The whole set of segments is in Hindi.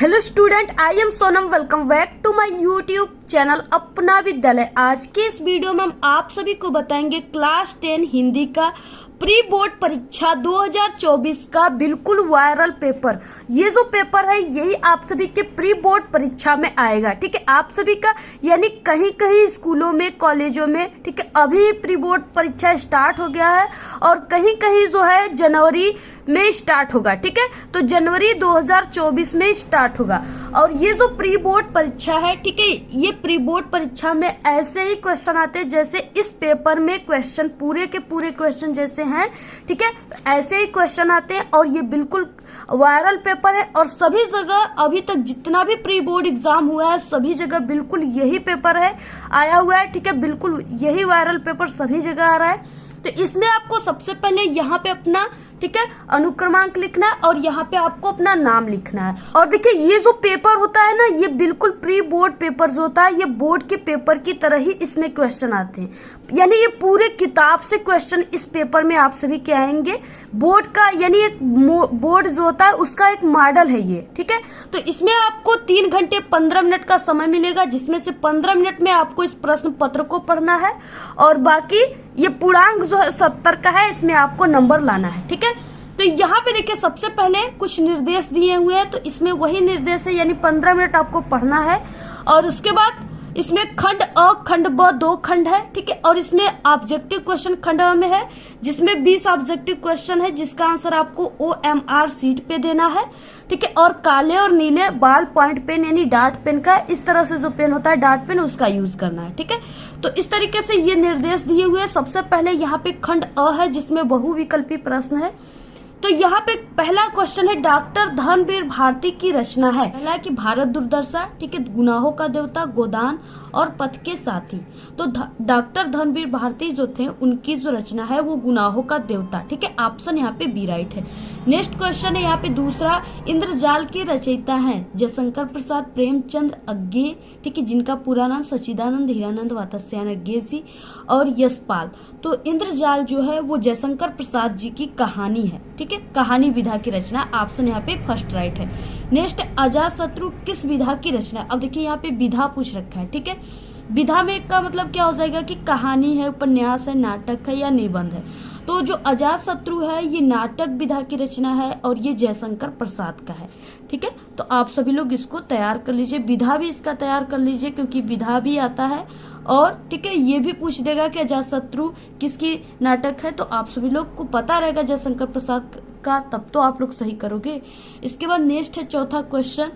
Hello student, I am Sonam. Welcome back to my YouTube channel Apna Vidyalaya. आज के इस वीडियो में हम आप सभी को बताएंगे क्लास 10 हिंदी का प्री बोर्ड परीक्षा 2024 का बिल्कुल वायरल पेपर। ये जो पेपर है यही आप सभी के प्री बोर्ड परीक्षा में आएगा। ठीक है, आप सभी का यानी कहीं कहीं स्कूलों में, कॉलेजों में, ठीक है, अभी प्री बोर्ड परीक्षा स्टार्ट हो गया है और कहीं कहीं जो है जनवरी में स्टार्ट होगा। ठीक है, तो जनवरी 2024 में स्टार्ट होगा। और ये जो प्री बोर्ड परीक्षा है, ठीक है, ये प्री बोर्ड परीक्षा में ऐसे ही क्वेश्चन आते हैं जैसे इस पेपर में क्वेश्चन पूरे के पूरे क्वेश्चन जैसे हैं। ठीक है, ऐसे ही क्वेश्चन आते हैं और ये बिल्कुल वायरल पेपर है। और सभी जगह अभी तक जितना भी प्री बोर्ड एग्जाम हुआ है सभी जगह बिल्कुल यही पेपर है आया हुआ है। ठीक है, बिल्कुल यही वायरल पेपर सभी जगह आ रहा है। तो इसमें आपको सबसे पहले यहाँ पे अपना, ठीक है, अनुक्रमांक लिखना है और यहाँ पे आपको अपना नाम लिखना है। और देखिए ये जो पेपर होता है ना, ये बिल्कुल प्री बोर्ड पेपर जो होता है ये बोर्ड के पेपर की तरह ही इसमें क्वेश्चन आते हैं। यानी ये पूरे किताब से क्वेश्चन इस पेपर में आप सभी के आएंगे। बोर्ड का यानी एक बोर्ड जो होता है उसका एक मॉडल है ये। ठीक है, तो इसमें आपको 3 घंटे 15 मिनट का समय मिलेगा, जिसमें से 15 मिनट में आपको इस प्रश्न पत्र को पढ़ना है और बाकी ये पूर्णांक जो है 70 का है, इसमें आपको नंबर लाना है। ठीक है, तो यहाँ पे देखिए सबसे पहले कुछ निर्देश दिए हुए हैं, तो इसमें वही निर्देश है, यानी 15 मिनट आपको पढ़ना है। और उसके बाद इसमें खंड अ, खंड ब 2 खंड है। ठीक है, और इसमें ऑब्जेक्टिव क्वेश्चन खंड अ में है, जिसमें 20 ऑब्जेक्टिव क्वेश्चन है, जिसका आंसर आपको OMR सीट पे देना है। ठीक है, और काले और नीले बाल पॉइंट पेन यानी डार्ट पेन का, इस तरह से जो पेन होता है डार्ट पेन, उसका यूज करना है। ठीक है, तो इस तरीके से ये निर्देश दिए हुए हैं। सबसे पहले यहाँ पे खंड अ है जिसमें बहुविकल्पी प्रश्न है। तो यहाँ पे पहला क्वेश्चन है, डॉक्टर धर्मवीर भारती की रचना है। पहला है कि भारत दुर्दशा, ठीक है, गुनाहों का देवता, गोदान और पथ के साथी। तो डॉक्टर धर्मवीर भारती जो थे उनकी जो रचना है वो गुनाहों का देवता। ठीक है, ऑप्शन यहाँ पे बी राइट है। नेक्स्ट क्वेश्चन है यहाँ पे दूसरा, इंद्रजाल के रचयिता है जयशंकर प्रसाद प्रेमचंद्र अज्ञे, ठीक है, जिनका पूरा नाम सच्चिदानंद हीरानंद वात्स्यायन अज्ञे जी और यशपाल। तो इंद्रजाल जो है वो जयशंकर प्रसाद जी की कहानी है। ठीक है, कहानी विधा की रचना, ऑप्शन यहाँ पे फर्स्ट राइट है। नेक्स्ट, अजातशत्रु किस विधा की रचना। अब देखिए यहाँ पे विधा पूछ रखा है। ठीक है, विधा में का मतलब क्या हो जाएगा कि कहानी है, उपन्यास है, नाटक है या निबंध है। तो जो अजातशत्रु है ये नाटक विधा की रचना है और ये जयशंकर प्रसाद का है। ठीक है, तो आप सभी लोग इसको तैयार कर लीजिए, विधा भी इसका तैयार कर लीजिए क्योंकि विधा भी आता है। और ठीक है, ये भी पूछ देगा कि अजातशत्रु किसकी नाटक है, तो आप सभी लोग को पता रहेगा जयशंकर प्रसाद का, तब तो आप लोग सही करोगे। इसके बाद नेक्स्ट है चौथा क्वेश्चन,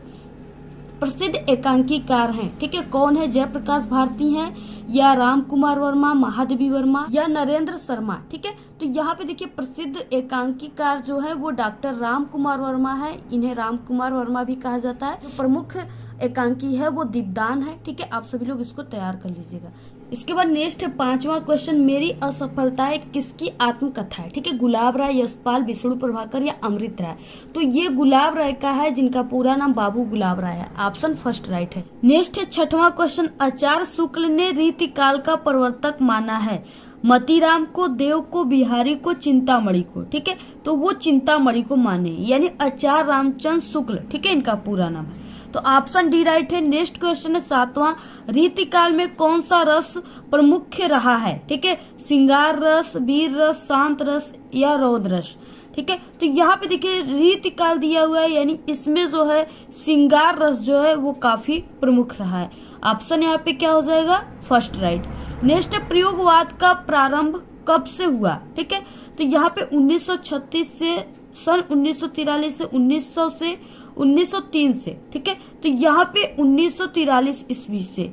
प्रसिद्ध एकांकीकार हैं। ठीक है, कौन है, जयप्रकाश भारती हैं या राम कुमार वर्मा, महादेवी वर्मा या नरेंद्र शर्मा। ठीक है, तो यहाँ पे देखिए प्रसिद्ध एकांकीकार जो है वो डॉक्टर राम कुमार वर्मा है। इन्हें राम कुमार वर्मा भी कहा जाता है। जो प्रमुख एकांकी है वो दीपदान है। ठीक है, आप सभी लोग इसको तैयार कर लीजिएगा। इसके बाद नेक्स्ट है पांचवा क्वेश्चन, मेरी असफलताएं किसकी आत्मकथा है। ठीक है, गुलाब राय, यशपाल, विष्णु प्रभाकर या अमृत राय। तो ये गुलाब राय का है, जिनका पूरा नाम बाबू गुलाब राय है, ऑप्शन फर्स्ट राइट है। नेक्स्ट है छठवां क्वेश्चन, आचार्य शुक्ल ने रीतिकाल का प्रवर्तक माना है मतीराम को, देव को, बिहारी को, चिंतामणि को। ठीक है, तो वो चिंतामणि को माने, यानी आचार्य रामचंद्र शुक्ल, ठीक है, इनका पूरा नाम है, तो ऑप्शन डी राइट है। नेक्स्ट क्वेश्चन है सातवां, रीतिकाल में कौन सा रस प्रमुख रहा है। ठीक है, श्रृंगार रस, वीर रस, शांत रस या रौद्र रस। ठीक है, तो यहाँ पे देखिए रीतिकाल दिया हुआ है, यानी इसमें जो है श्रृंगार रस जो है वो काफी प्रमुख रहा है। ऑप्शन यहाँ पे क्या हो जाएगा, फर्स्ट राइट। नेक्स्ट है प्रयोगवाद का प्रारंभ कब से हुआ। ठीक है, तो यहाँ पे 1936 से, सन 1943 से 1900 से 1903 से। ठीक है, तो यहाँ पे 1943 ईस्वी से,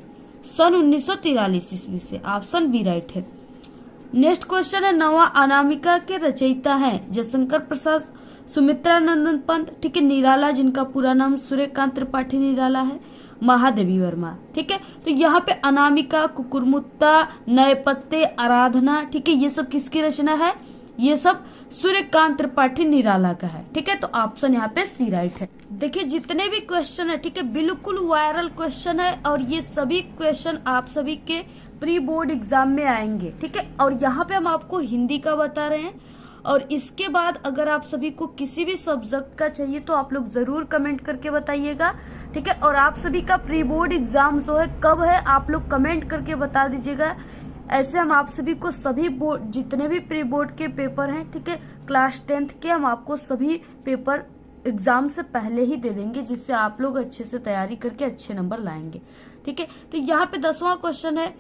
सन 1943 ईस्वी से, ऑप्शन बी राइट है। नेक्स्ट क्वेश्चन है नवा अनामिका के रचयिता हैं जयशंकर प्रसाद, सुमित्रा नंदन पंत, ठीक है, निराला, जिनका पूरा नाम सूर्यकांत त्रिपाठी निराला है, महादेवी वर्मा। ठीक है, तो यहाँ पे अनामिका, कुकुरमुत्ता, नए पत्ते, आराधना, ठीक है, ये सब किसकी रचना है, ये सब सूर्यकांत त्रिपाठी निराला का है। ठीक है, तो ऑप्शन यहाँ पे सी राइट है। देखिए जितने भी क्वेश्चन है, ठीक है, बिल्कुल वायरल क्वेश्चन है और ये सभी क्वेश्चन आप सभी के प्री बोर्ड एग्जाम में आएंगे। ठीक है, और यहाँ पे हम आपको हिंदी का बता रहे हैं और इसके बाद अगर आप सभी को किसी भी सब्जेक्ट का चाहिए तो आप लोग जरूर कमेंट करके बताइएगा, ठीक है। और आप सभी का प्री बोर्ड एग्जाम जो है कब है आप लोग कमेंट करके बता दीजिएगा। ऐसे हम आप सभी को सभी बोर्ड जितने भी प्री बोर्ड के पेपर हैं, ठीक है, क्लास 10th के, हम आपको सभी पेपर एग्जाम से पहले ही दे देंगे, जिससे आप लोग अच्छे से तैयारी करके अच्छे नंबर लाएंगे, ठीक है। तो यहाँ पे 10वां क्वेश्चन है,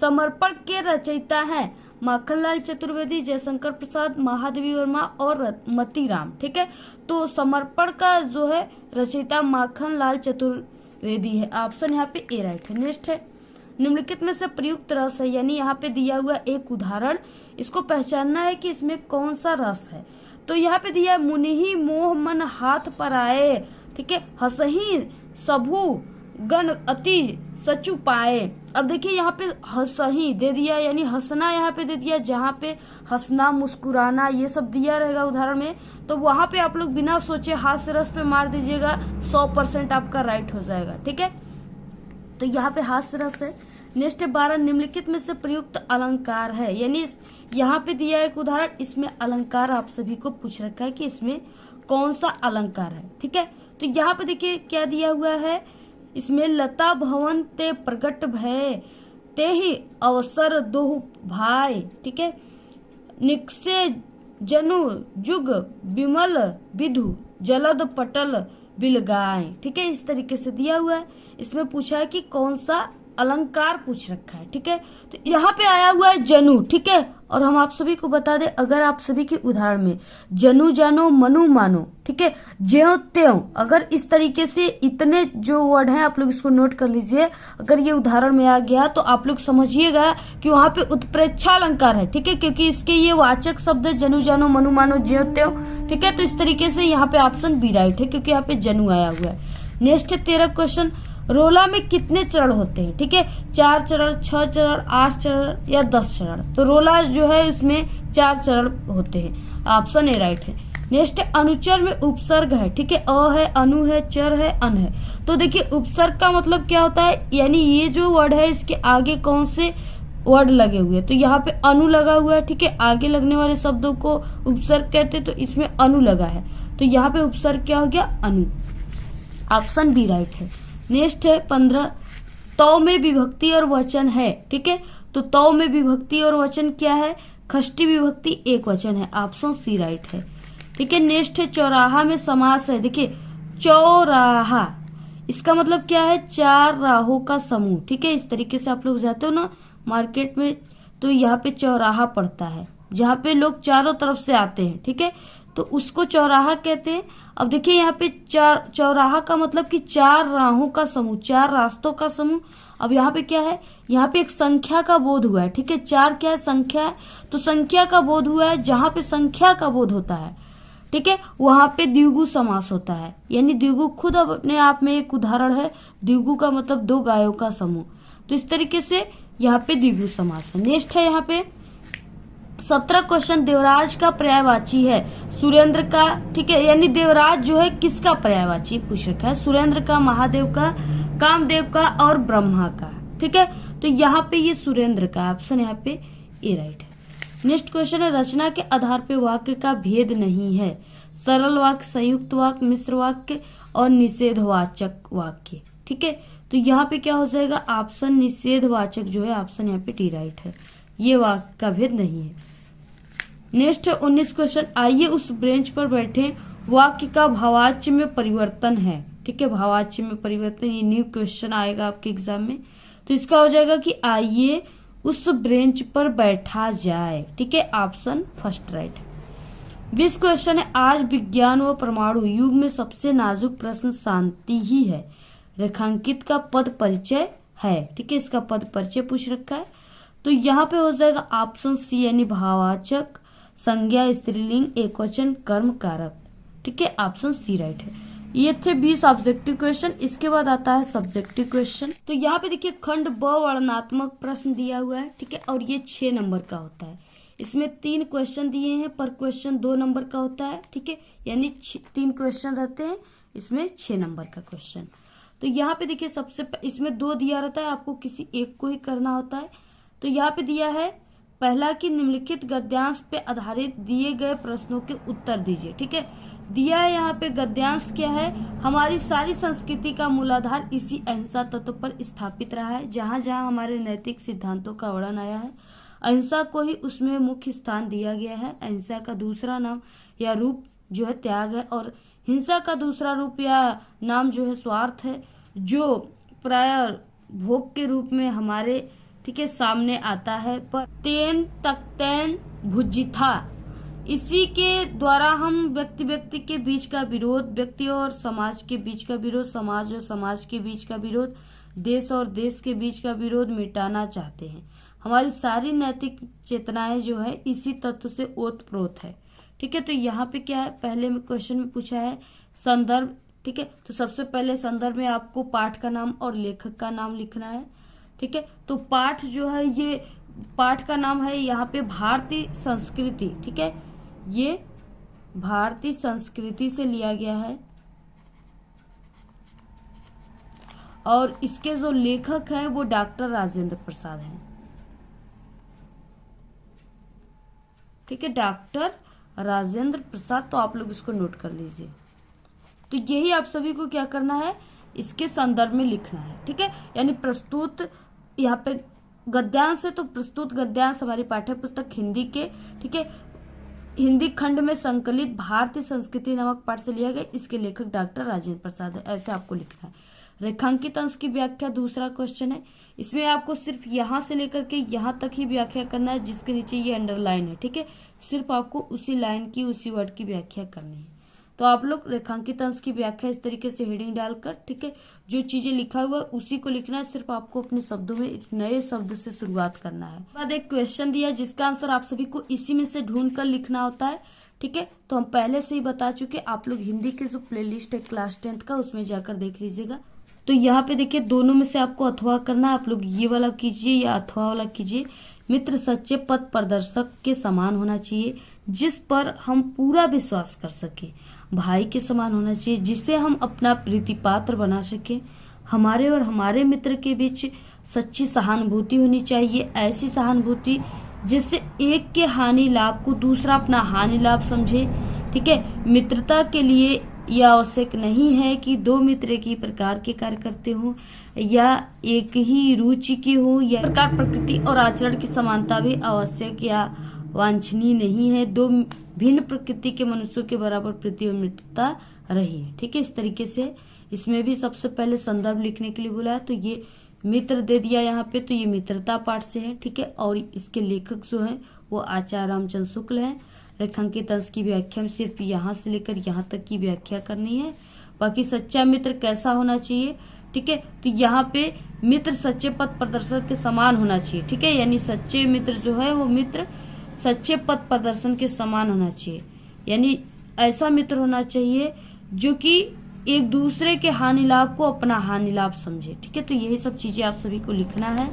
समर्पण के रचयिता हैं माखनलाल चतुर्वेदी, जयशंकर प्रसाद, महादेवी वर्मा और मतीराम, ठीक है। तो समर्पण का जो है रचयिता माखनलाल चतुर्वेदी है, ऑप्शन यहाँ पे ए राइट है। नेक्स्ट है, निम्नलिखित में से प्रयुक्त रस है, यानी यहाँ पे दिया हुआ एक उदाहरण, इसको पहचानना है कि इसमें कौन सा रस है। तो यहाँ पे दिया मुनिहि मोह मन हाथ पर आए, ठीक है, हंसही सबू गण अति सचु पाए। अब देखिए यहाँ पे हंसही दे दिया, यानी हंसना यहाँ पे दे दिया, जहाँ पे हंसना मुस्कुराना ये सब दिया रहेगा उदाहरण में, तो वहां पे आप लोग बिना सोचे हास्य रस पे मार दीजिएगा, 100% आपका राइट हो जाएगा, ठीक है। तो यहाँ पे हास्य रस है। नेक्स्ट 12, निम्नलिखित में से प्रयुक्त अलंकार है, यानी यहाँ पे दिया एक उदाहरण, इसमें अलंकार आप सभी को पूछ रखा है कि इसमें कौन सा अलंकार है, ठीक है। तो यहाँ पे देखिए क्या दिया हुआ है, इसमें लता भवन ते प्रगट भय ते ही अवसर दोहु भाई, ठीक है, निकसे जनु जुग विमल विधु जलद पटल बिलगाए, ठीक है, इस तरीके से दिया हुआ है। इसमें पूछा है कि कौन सा अलंकार पूछ रखा है, ठीक है। तो यहाँ पे आया हुआ है जनु, ठीक है। और हम आप सभी को बता दें, अगर आप सभी के उदाहरण में जनु जानो मनु मानो, ठीक है, ज्यों त्यों, अगर इस तरीके से इतने जो वर्ड हैं आप लोग इसको नोट कर लीजिए, अगर ये उदाहरण में आ गया तो आप लोग समझिएगा कि वहां पे उत्प्रेक्षा अलंकार है, ठीक है, क्योंकि इसके ये वाचक शब्द है जनु जानो मनु मानो ज्यों त्यों, ठीक है। तो इस तरीके से यहाँ पे ऑप्शन बी राइट है, क्योंकि यहाँ पे जनु आया हुआ है। नेक्स्ट है 13 क्वेश्चन, रोला में कितने चरण होते हैं, ठीक है, 4 चरण, 6 चरण, 8 चरण या 10 चरण। तो रोला जो है उसमें 4 चरण होते हैं, ऑप्शन ए राइट है। नेक्स्ट अनुचर में उपसर्ग है, ठीक है, अ है, अनु है, चर है, अन है। तो देखिए उपसर्ग का मतलब क्या होता है, यानी ये जो वर्ड है इसके आगे कौन से वर्ड लगे हुए हैं। तो यहाँ पे अनु लगा हुआ है, ठीक है, आगे लगने वाले शब्दों को उपसर्ग कहते हैं, तो इसमें अनु लगा है, तो यहाँ पे उपसर्ग क्या हो गया, अनु, ऑप्शन बी राइट है। नेक्स्ट है 15, तौ में विभक्ति और वचन है, ठीक है। तो तौ में विभक्ति और वचन क्या है, खष्टी विभक्ति एक वचन है, ऑप्शन सी राइट है, ठीक है। नेक्स्ट है चौराहा में समास है, देखिए चौराहा इसका मतलब क्या है, 4 राहों का समूह, ठीक है। इस तरीके से आप लोग जाते हो ना मार्केट में, तो यहाँ पे चौराहा पड़ता है जहाँ पे लोग चारों तरफ से आते हैं, ठीक है, तो उसको चौराहा कहते हैं। अब देखिए यहाँ पे चौराहा का मतलब कि 4 राहों का समूह, 4 रास्तों का समूह। अब यहाँ पे क्या है, यहाँ पे एक संख्या का बोध हुआ है, ठीक है, 4 क्या है, संख्या है, तो संख्या का बोध हुआ है, जहां पे संख्या का बोध होता है, ठीक है, वहां पे द्विगु समास होता है, यानी द्विगु खुद अपने आप में एक उदाहरण है, द्विगु का मतलब 2 गायों का समूह, तो इस तरीके से यहाँ पे द्विगु समास है। नेक्स्ट है यहाँ पे 17 क्वेश्चन, देवराज का पर्यायवाची है, सुरेंद्र का, ठीक है, यानी देवराज जो है किसका पर्यायवाची पूछ रखा है, सुरेंद्र का, महादेव का, कामदेव का और ब्रह्मा का, ठीक है। तो यहाँ पे ये सुरेंद्र का, ऑप्शन यहाँ पे ए राइट है। नेक्स्ट क्वेश्चन है, रचना के आधार पे वाक्य का भेद नहीं है, सरल वाक्य, संयुक्त वाक्य, मिश्र वाक्य और निषेधवाचक वाक्य, ठीक है। तो यहाँ पे क्या हो जाएगा, ऑप्शन निषेधवाचक जो है, ऑप्शन यहाँ पे टी राइट है, ये वाक्य का भेद नहीं है। नेक्स्ट 19 क्वेश्चन, आइए उस बेंच पर बैठे वाक्य का भावाच्य में परिवर्तन है, ठीक है, भावाच्य में परिवर्तन, ये न्यू क्वेश्चन आएगा आपके एग्जाम में, तो इसका हो जाएगा कि आइए उस बेंच पर बैठा जाए, ठीक है, ऑप्शन फर्स्ट राइट। 20 क्वेश्चन है, आज विज्ञान व परमाणु युग में सबसे नाजुक प्रश्न शांति ही है, रेखांकित का पद परिचय है, ठीक है, इसका पद परिचय पूछ रखा है, तो यहाँ पे हो जाएगा ऑप्शन सी, यानी भाववाचक, संज्ञा, स्त्रीलिंग, एकवचन, कर्म कारक, ठीक है, ऑप्शन सी राइट है। ये थे 20 ऑब्जेक्टिव क्वेश्चन। इसके बाद आता है सब्जेक्टिव क्वेश्चन। तो यहाँ पे देखिए खंड ब वर्णनात्मक प्रश्न दिया हुआ है, ठीक है, और ये 6 नंबर का होता है। इसमें 3 क्वेश्चन दिए हैं, पर क्वेश्चन 2 नंबर का होता है, ठीक है, यानी 3 क्वेश्चन रहते हैं, इसमें 6 नंबर का क्वेश्चन। तो यहाँ पे देखिए सबसे इसमें 2 दिया रहता है, आपको किसी एक को ही करना होता है। तो यहाँ पे दिया है पहला कि निम्नलिखित गद्यांश पे आधारित दिए गए प्रश्नों के उत्तर दीजिए। ठीक है, दिया है यहाँ पे गद्यांश क्या है, हमारी सारी संस्कृति का मूलाधार इसी अहिंसा तत्व पर स्थापित रहा है। जहाँ जहाँ हमारे नैतिक सिद्धांतों का वर्णन आया है, अहिंसा को ही उसमें मुख्य स्थान दिया गया है। अहिंसा का दूसरा नाम या रूप जो है त्याग है, और हिंसा का दूसरा रूप या नाम जो है स्वार्थ है, जो प्राय भोग के रूप में हमारे ठीक है सामने आता है। पर तेन तकतैन भुजिथा, इसी के द्वारा हम व्यक्ति के बीच का विरोध, व्यक्ति और समाज के बीच का विरोध, समाज और समाज के बीच का विरोध, देश और देश के बीच का विरोध मिटाना चाहते हैं। हमारी सारी नैतिक चेतनाएं जो है इसी तत्व से ओतप्रोत है। ठीक है, तो यहाँ पे क्या है, पहले में क्वेश्चन में पूछा है संदर्भ। ठीक है, तो सबसे पहले संदर्भ में आपको पाठ का नाम और लेखक का नाम लिखना है। ठीक है, तो पाठ जो है, ये पाठ का नाम है यहाँ पे भारतीय संस्कृति। ठीक है, ये भारतीय संस्कृति से लिया गया है, और इसके जो लेखक हैं वो डॉक्टर राजेंद्र प्रसाद हैं। ठीक है, डॉक्टर राजेंद्र प्रसाद, तो आप लोग इसको नोट कर लीजिए। तो यही आप सभी को क्या करना है, इसके संदर्भ में लिखना है। ठीक है, यानी प्रस्तुत यहाँ पे गद्यांश है, तो प्रस्तुत गद्यांश हमारी पाठ्य पुस्तक हिंदी के ठीक है हिंदी खंड में संकलित भारतीय संस्कृति नामक पाठ से लिया गया। इसके लेखक डॉक्टर राजेंद्र प्रसाद है, ऐसे आपको लिखना है। रेखांकित अंश की व्याख्या दूसरा क्वेश्चन है, इसमें आपको सिर्फ यहाँ से लेकर के यहाँ तक ही व्याख्या करना है, जिसके नीचे ये अंडरलाइन है। ठीक है, सिर्फ आपको उसी लाइन की उसी वर्ड की व्याख्या करनी है। तो आप लोग रेखांकित अंश की व्याख्या इस तरीके से हेडिंग डालकर ठीक है जो चीजें लिखा हुआ है उसी को लिखना है। सिर्फ आपको अपने शब्दों में एक नए शब्द से शुरुआत करना है। बाद एक क्वेश्चन दिया जिसका आंसर आप सभी को इसी में से ढूंढ कर लिखना होता है। ठीक है, तो हम पहले से ही बता चुके, आप लोग हिंदी के जो प्लेलिस्ट है क्लास 10 का उसमें जाकर देख लीजिएगा। तो यहाँ पे देखिए दोनों में से आपको अथवा करना है, आप लोग ये वाला कीजिए या अथवा वाला कीजिए। मित्र सच्चे पथ प्रदर्शक के समान होना चाहिए, जिस पर हम पूरा विश्वास कर सके। भाई के समान होना चाहिए, जिसे हम अपना प्रीति पात्र बना सके। हमारे और हमारे मित्र के बीच सच्ची सहानुभूति होनी चाहिए, ऐसी सहानुभूति जिससे एक के हानि लाभ को दूसरा अपना हानि लाभ समझे। ठीक है, मित्रता के लिए यह आवश्यक नहीं है कि दो मित्र एक ही प्रकार के कार्य करते हों या एक ही रुचि की हो, या प्रकार प्रकृति और आचरण की समानता भी आवश्यक या वांछनीय नहीं है। दो भिन्न प्रकृति के मनुष्यों के बराबर प्रीति और मित्रता रही। ठीक है, इस तरीके से इसमें भी सबसे पहले संदर्भ लिखने के लिए बोला है, तो ये मित्र दे दिया यहाँ पे, तो ये मित्रता पाठ से है। ठीक है, और इसके लेखक जो है वो आचार्य रामचंद्र शुक्ल है। रेखांकित अंश की व्याख्या में सिर्फ यहाँ से लेकर यहाँ तक की व्याख्या करनी है। बाकी सच्चा मित्र कैसा होना चाहिए, ठीक है, तो यहाँ पे मित्र सच्चे पथ प्रदर्शक के समान होना चाहिए। ठीक है, यानी सच्चे मित्र जो है वो मित्र सच्चे पथ प्रदर्शन के समान होना चाहिए, यानी ऐसा मित्र होना चाहिए जो कि एक दूसरे के हानि लाभ को अपना हानि लाभ समझे। ठीक है, तो यही सब चीजें आप सभी को लिखना है।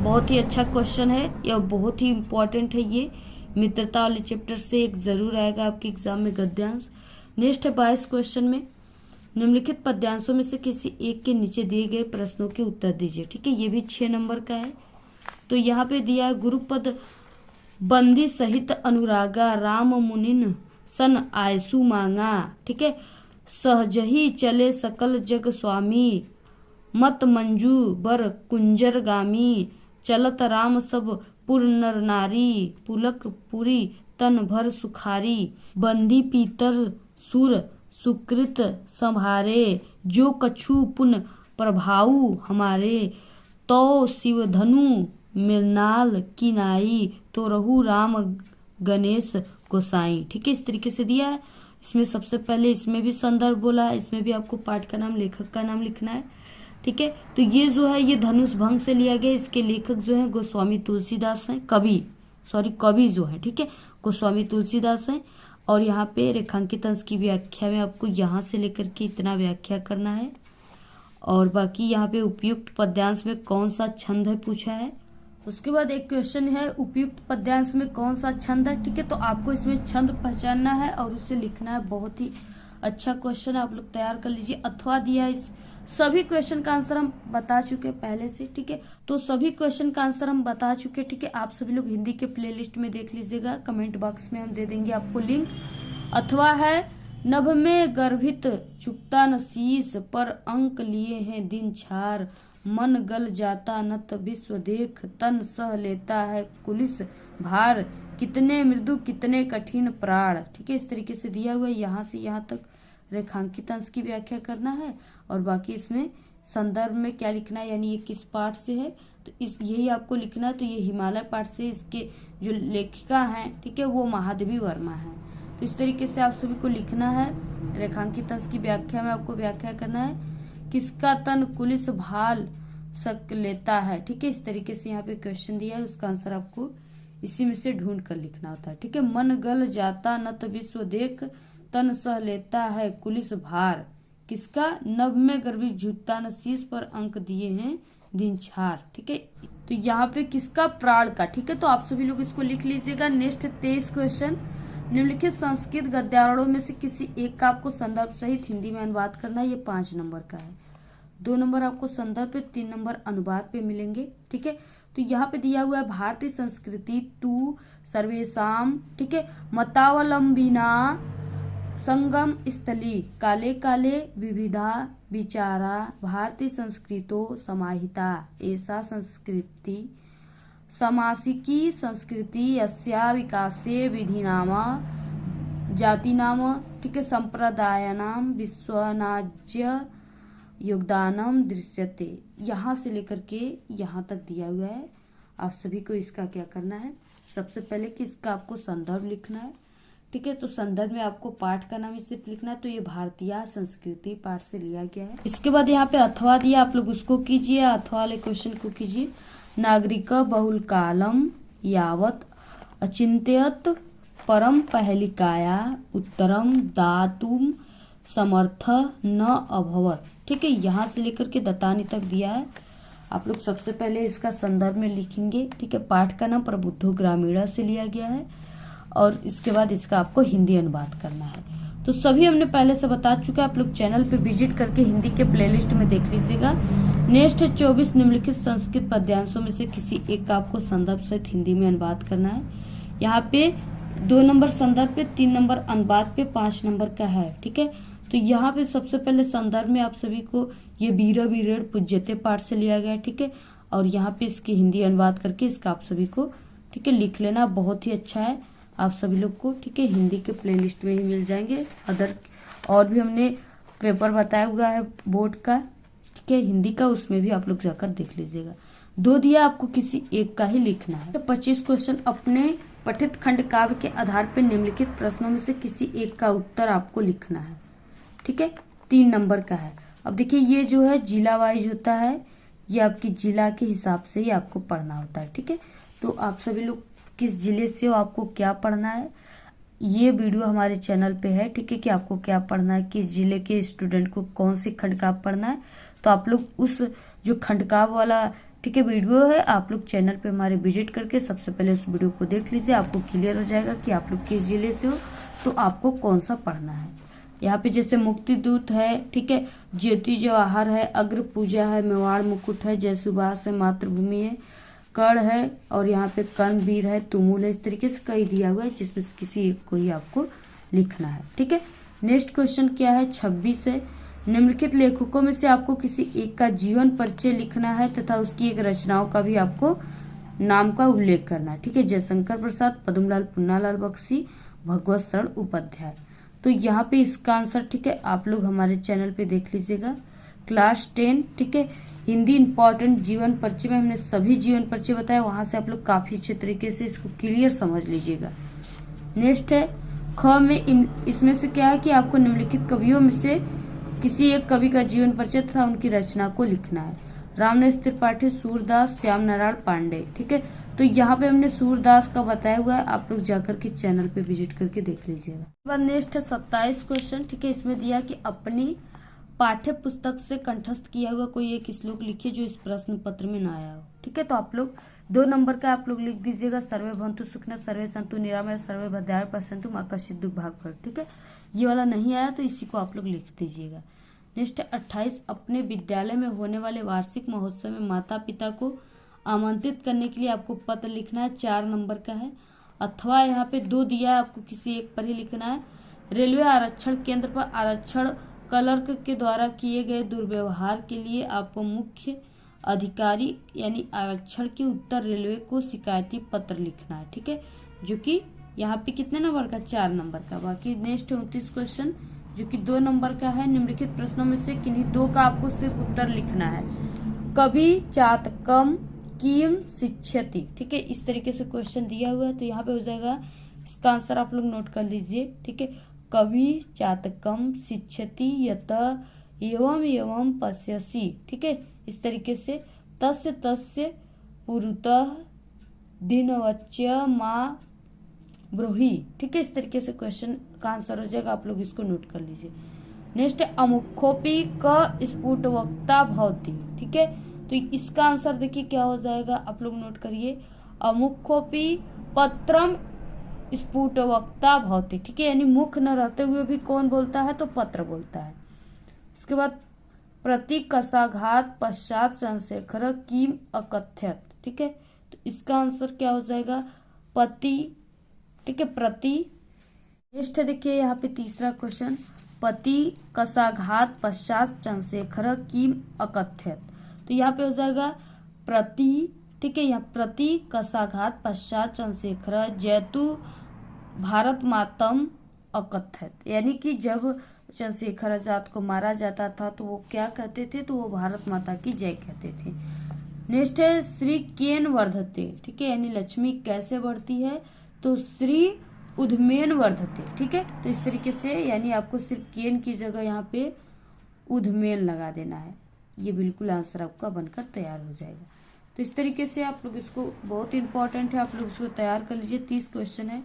बहुत ही अच्छा क्वेश्चन है, यह बहुत ही इम्पोर्टेंट है। ये मित्रता वाले चैप्टर से एक जरूर आएगा आपके एग्जाम में गद्यांश। नेक्स्ट है 22 क्वेश्चन में, निम्नलिखित पद्यांशों में से किसी एक के नीचे दिए गए प्रश्नों के उत्तर दीजिए। ठीक है, ये भी 6 नंबर का है। तो यहाँ पे दिया गुरुपद बंदी सहित अनुरागा राम मुनिन सन आयसु मांगा। ठीक है, सहजही चले सकल जग स्वामी मत मंजू बर कुंजर गामी चलत राम सब पुर नर नारी पुलक पुरी तन भर सुखारी बंदी पीतर सुर सुकृत संभारे जो कछु पुन प्रभाऊ हमारे तो शिवधनु मृणाल की नाई तो रहु राम गणेश गोसाई। ठीक है, इस तरीके से दिया है। इसमें सबसे पहले इसमें भी संदर्भ बोला है, इसमें भी आपको पाठ का नाम लेखक का नाम लिखना है। ठीक है, तो ये जो है ये धनुष भंग से लिया गया। इसके लेखक जो है गोस्वामी तुलसीदास हैं, कवि जो है। ठीक है, गोस्वामी तुलसीदास हैं। और यहाँ पे रेखांकित अंश की व्याख्या में आपको यहाँ से लेकर के इतना व्याख्या करना है। और बाकी यहाँ पे उपयुक्त पद्यांश में कौन सा छंद है पूछा है। उसके बाद एक क्वेश्चन है उपयुक्त पद्यांश में कौन सा छंद है। ठीक है, तो आपको इसमें छंद पहचानना है और उससे लिखना है। बहुत ही अच्छा क्वेश्चन है, आप लोग तैयार कर लीजिए। अथवा दिया इस सभी क्वेश्चन का आंसर हम बता चुके पहले से, ठीक है। तो सभी क्वेश्चन का आंसर हम बता चुके, ठीक है। आप सभी लोग हिंदी के प्लेलिस्ट में देख लीजिएगा, कमेंट बॉक्स में हम दे देंगे आपको लिंक। अथवा है नभ में गर्भित चुकता न शीस, पर अंक लिए हैं दिन छार, मन गल जाता नत विश्व देख, तन सह लेता है कुलिस भार, कितने मृदु कितने कठिन प्राण, ठीक है। इस तरीके से दिया हुआ है, यहाँ से यहाँ तक रेखांकित अंश की व्याख्या करना है और बाकी इसमें संदर्भ में क्या लिखना है, यानी ये किस पाठ से है, तो इस यही आपको लिखना है। तो ये हिमालय पाठ से, इसके जो लेखिका हैं, ठीक है, वो महादेवी वर्मा है। तो इस तरीके से आप सभी को लिखना है। रेखांकित अंश की व्याख्या में आपको व्याख्या करना है, किसका तन कुलिस भाल सक लेता है, ठीक है। इस तरीके से यहाँ पे क्वेश्चन दिया है, उसका आंसर आपको इसी में से ढूंढ कर लिखना होता है, ठीक है। मन गल जाता नत विश्व देख, तन सह लेता है कुलिस भार, किसका, नभ में गर्भित झुकता न शीस, पर अंक दिए हैं दिन छार, ठीक है। तो यहाँ पे किसका, प्राण का, ठीक है। तो आप सभी लोग इसको लिख लीजिएगा। नेक्स्ट 23 क्वेश्चन, निम्नलिखित संस्कृत गद्यावलों में से किसी एक का आपको संदर्भ सहित हिंदी में अनुवाद करना है। ये 5 नंबर का है, 2 नंबर आपको संदर्भ पे, 3 नंबर अनुवाद पे मिलेंगे, ठीक है। तो यहाँ पे दिया हुआ है भारतीय संस्कृति तू सर्वेशम, ठीक है, मतावलंबिना संगम स्थली काले काले विविधा विचारा, भारतीय संस्कृतो समाहिता ऐसा संस्कृति समासिकी संस्कृति अस्या विकासे विधिनाम जातिनाम, ठीक है, संप्रदायानाम विश्वनाज्य योगदानम दृश्यते। यहाँ से लेकर के यहाँ तक दिया हुआ है। आप सभी को इसका क्या करना है, सबसे पहले कि इसका आपको संदर्भ लिखना है, ठीक है। तो संदर्भ में आपको पाठ का नाम इसे लिखना है। तो ये भारतीय संस्कृति पाठ से लिया गया है। इसके बाद यहाँ पे अथवा दिया, आप लोग उसको कीजिए, अथवा वाले क्वेश्चन को कीजिए। नागरिक बहुल कालम यावत अचिंत्यत परम पहलिकाया उत्तरम दातुम समर्थ न अभवत, ठीक है। यहाँ से लेकर के दतानी तक दिया है। आप लोग सबसे पहले इसका संदर्भ में लिखेंगे, ठीक है। पाठ का नाम प्रबुद्धो ग्रामीण से लिया गया है और इसके बाद इसका आपको हिंदी अनुवाद करना है। तो सभी हमने पहले से बता चुका है, आप लोग चैनल पे विजिट करके हिंदी के प्लेलिस्ट में देख लीजिएगा। नेक्स्ट 24 निम्नलिखित संस्कृत पद्यांशों में से किसी एक का आपको संदर्भ सहित हिंदी में अनुवाद करना है। यहाँ पे 2 नंबर संदर्भ पे, 3 नंबर अनुवाद पे, 5 नंबर का है, ठीक है। तो यहाँ पे सबसे पहले संदर्भ में आप सभी को ये वीर वीरेण पूज्यते पाठ से लिया गया है, ठीक है। और यहाँ पे इसकी हिंदी अनुवाद करके इसका आप सभी को, ठीक है, लिख लेना। बहुत ही अच्छा है, आप सभी लोग को, ठीक है, हिंदी के प्लेलिस्ट में ही मिल जाएंगे। अदर और भी हमने पेपर बताया हुआ है बोर्ड का, ठीक है, हिंदी का, उसमें भी आप लोग जाकर देख लीजिएगा। 2 दिया, आपको किसी एक का ही लिखना है। तो 25 क्वेश्चन, अपने पठित खंड काव्य के आधार पर निम्नलिखित प्रश्नों में से किसी एक का उत्तर आपको लिखना है, ठीक है। 3 नंबर का है। अब देखिए ये जो है जिला वाइज होता है, ये आपकी जिला के हिसाब से ही आपको पढ़ना होता है, ठीक है। तो आप सभी लोग किस जिले से हो, आपको क्या पढ़ना है, ये वीडियो हमारे चैनल पे है, ठीक है, कि आपको क्या पढ़ना है, किस जिले के स्टूडेंट को कौन सी खंडकाव्य पढ़ना है। तो आप लोग उस जो खंडकाव्य वाला, ठीक है, वीडियो है, आप लोग चैनल पे हमारे विजिट करके सबसे पहले उस वीडियो को देख लीजिए। आपको क्लियर हो जाएगा कि आप लोग किस जिले से हो, तो आपको कौन सा पढ़ना है। यहाँ पे जैसे मुक्ति दूत है, ठीक है, ज्योति जवाहर है, अग्र पूजा है, मेवाड़ मुकुट है, जय सुभाष है, मातृभूमि है, कर्ण है, और यहाँ पे कर्णवीर है, तुमुल है। इस तरीके से कई दिया हुआ है, जिसमें किसी एक को ही आपको लिखना है, ठीक है। नेक्स्ट क्वेश्चन क्या है, 26 है। निम्नलिखित लेखकों में से आपको किसी एक का जीवन परिचय लिखना है तथा उसकी एक रचनाओं का भी आपको नाम का उल्लेख करना है, ठीक है। जयशंकर प्रसाद, पद्मलाल पुन्नालाल बख्शी, भगवत शरण उपाध्याय। तो यहाँ पे इसका आंसर, ठीक है, आप लोग हमारे चैनल पे देख लीजिएगा। क्लास 10, ठीक है, हिंदी इंपॉर्टेंट जीवन परिचय में हमने सभी जीवन परिचय बताया, वहां से आप लोग काफी अच्छे तरीके से इसको क्लियर समझ लीजिएगा। नेक्स्ट है ख में, इसमें से क्या है कि आपको निम्नलिखित कवियों में से किसी एक कवि का जीवन परिचय तथा उनकी रचना को लिखना है। रामनरेश त्रिपाठी, सूरदास, श्याम नारायण पांडे, ठीक है। तो यहाँ पे हमने सूरदास का बताया हुआ है, आप लोग जाकर के चैनल पे विजिट करके देख लीजिएगा। नेक्स्ट है 27 क्वेश्चन, ठीक है। इसमें दिया कि अपनी पाठ्य पुस्तक से कंठस्थ किया हुआ कोई एक श्लोक लिखिए जो इस प्रश्न पत्र में न आया हो, ठीक है। तो आप लोग 2 नंबर का आप लोग लिख दीजिएगा। सर्वे भवन्तु सुखिनः, सर्वे सन्तु निरामया, सर्वे भद्राणि पश्यन्तु मा कश्चित् दुःखभाग् भवेत्, ठीक है। ये वाला नहीं आया तो इसी को आप लोग लिख दीजिएगा। नेक्स्ट 28 अपने विद्यालय में होने वाले वार्षिक महोत्सव में माता पिता को आमंत्रित करने के लिए आपको पत्र लिखना है, 4 नंबर का है। अथवा यहाँ पे 2 दिया है, आपको किसी एक पर ही लिखना है। रेलवे आरक्षण केंद्र पर आरक्षण क्लर्क के द्वारा किए गए दुर्व्यवहार के लिए आपको मुख्य अधिकारी यानी आरक्षण के उत्तर रेलवे को शिकायती पत्र लिखना है, ठीक है, जो कि यहाँ पे कितने नंबर का, 4 नंबर का। बाकी नेक्स्ट 29 क्वेश्चन जो कि 2 नंबर का है। निम्नलिखित प्रश्नों में से किन्हीं 2 का आपको सिर्फ उत्तर लिखना है। कभी चातकम किम शिक्षति, ठीक है, इस तरीके से क्वेश्चन दिया हुआ है। तो यहाँ पे हो जाएगा, इसका आंसर आप लोग नोट कर लीजिए, ठीक है। कभी चातकम शिक्षति यत एवं एवं पश्यसि, ठीक है, इस तरीके से। तस्य तस्य पुरुतः दिनवच्य माँ ब्रूहि, ठीक है, इस तरीके से क्वेश्चन का आंसर हो जाएगा, आप लोग इसको नोट कर लीजिए। नेक्स्ट अमुखोपी क स्फुटवक्ता भवति, ठीक है, तो इसका आंसर देखिए क्या हो जाएगा, आप लोग नोट करिए। अमुखोपी पत्रम स्फुटवक्ता भवति, ठीक है, यानी मुख न रहते हुए भी कौन बोलता है, तो पत्र बोलता है। इसके बाद प्रतिकसाघात पश्चात चंद्रशेखर किम अकथ्यत, ठीक है, तो इसका आंसर क्या हो जाएगा, पति, ठीक है, प्रति। नेक्स्ट देखिए यहाँ पे तीसरा क्वेश्चन, पति कसाघात पश्चात चंद्रशेखर किम अकथ्यत, तो यहाँ पे हो जाएगा प्रति, ठीक है, यहाँ प्रति कसाघात पश्चात चंद्रशेखर जयतु भारत मातम अकथ्यत, यानी कि जब चंद्रशेखर आजाद को मारा जाता था तो वो क्या कहते थे, तो वो भारत माता की जय कहते थे। नेक्स्ट है श्री केन वर्धते, ठीक है, यानी लक्ष्मी कैसे बढ़ती है, तो श्री उद्मेन वर्धते, ठीक है, तो इस तरीके से, यानी आपको सिर्फ केन की जगह यहाँ पे उद्मेन लगा देना है। ये बिल्कुल आंसर आपका बनकर तैयार हो जाएगा। तो इस तरीके से आप लोग इसको, बहुत इंपॉर्टेंट है, आप लोग इसको तैयार कर लीजिए। 30 क्वेश्चन है।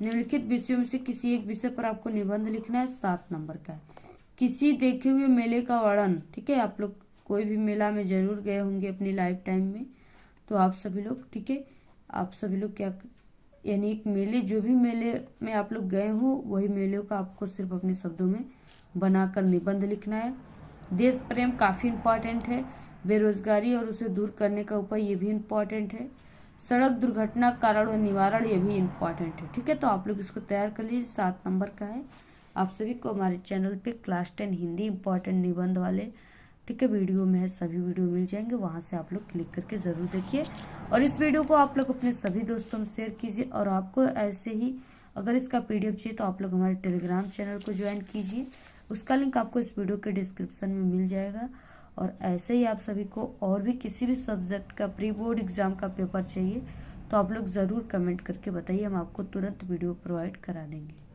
निम्नलिखित विषयों में से किसी एक विषय पर आपको निबंध लिखना है, 7 नंबर का है। किसी देखे हुए मेले का वर्णन, ठीक है, आप लोग कोई भी मेला में जरूर गए होंगे अपनी लाइफ टाइम में, तो आप सभी लोग, ठीक है, आप सभी लोग क्या, यानी एक मेले, जो भी मेले में आप लोग गए हो वही मेले का आपको सिर्फ अपने शब्दों में बनाकर निबंध लिखना है। देश प्रेम काफी इम्पोर्टेंट है। बेरोजगारी और उसे दूर करने का उपाय, ये भी इम्पोर्टेंट है। सड़क दुर्घटना कारण और निवारण, ये भी इम्पोर्टेंट है, ठीक है, तो आप लोग इसको तैयार कर लीजिए, 7 नंबर का है। आप सभी को हमारे चैनल पे क्लास 10 हिंदी इम्पोर्टेंट निबंध वाले, ठीक है, वीडियो में है, सभी वीडियो मिल जाएंगे, वहां से आप लोग क्लिक करके जरूर देखिए। और इस वीडियो को आप लोग अपने सभी दोस्तों में शेयर कीजिए। और आपको ऐसे ही अगर इसका PDF चाहिए तो आप लोग हमारे टेलीग्राम चैनल को ज्वाइन कीजिए, उसका लिंक आपको इस वीडियो के डिस्क्रिप्शन में मिल जाएगा। और ऐसे ही आप सभी को और भी किसी भी सब्जेक्ट का प्री बोर्ड एग्जाम का पेपर चाहिए तो आप लोग जरूर कमेंट करके बताइए, हम आपको तुरंत वीडियो प्रोवाइड करा देंगे।